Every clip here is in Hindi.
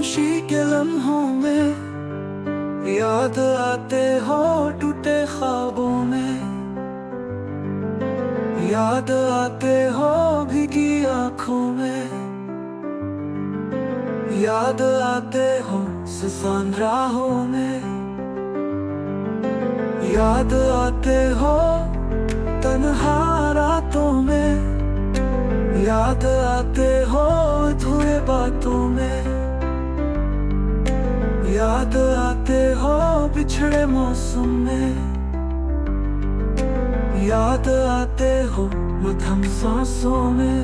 खामोशी के लम्हों में याद आते हो टूटे ख्वाबों में, याद आते हो भीगी आँखों में, याद आते हो सुसान राहों में, याद आते हो तन्हा रातों में, याद आते हो अधूरे बातों में, याद आते हो बिछड़े मौसम में, याद आते हो मध्यम सांसों में,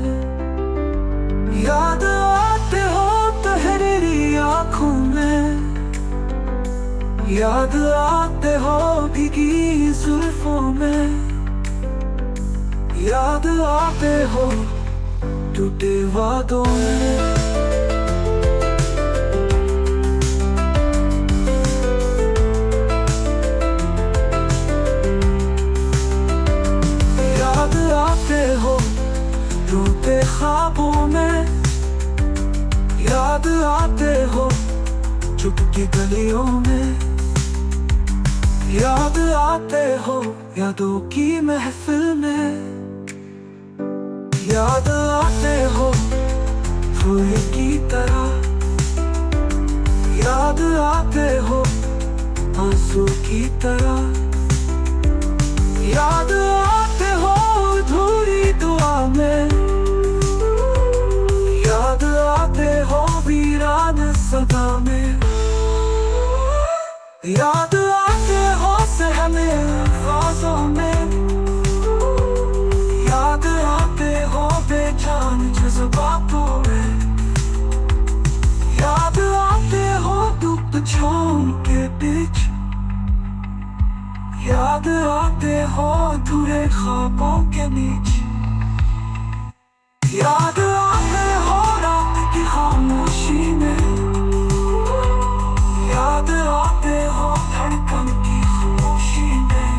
याद आते हो तहरीरी आँखों में, याद आते हो भीगी जुल्फों में, याद आते हो टूटे वादों में। याद आते हो रोते ख्वाबों में, याद आते हो चुपकी गलियों में, याद आते हो यादों की महफिल में, याद आते हो फूल की तरह, याद आते हो आंसू की तरह, याद आते हो अधूरी दुआ में, याद आते हो वीरान सदा में, याद आते हो सहमे अल्फाजों में, याद आते हो बेजान जज्बातों में, याद आते हो धूप छाँव के बीच, याद आते हो अधूरे ख्वाबों के बीच, याद आते हो रात की खामोशी में, याद आते हो धड़कन की खामोशी में,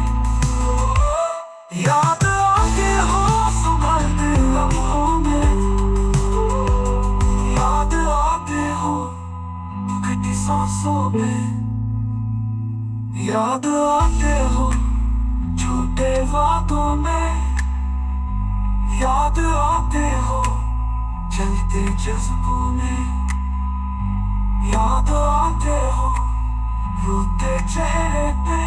याद आते हो सुबह के लम्हों में, याद आते हो घटी सांसों में, याद आते हो झूठे वादों में, याद आते हो जलते जज्बों में, याद आते हो रोते चेहरे पे,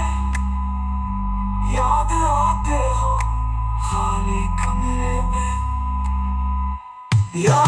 याद आते हो खाली कमरे में, याद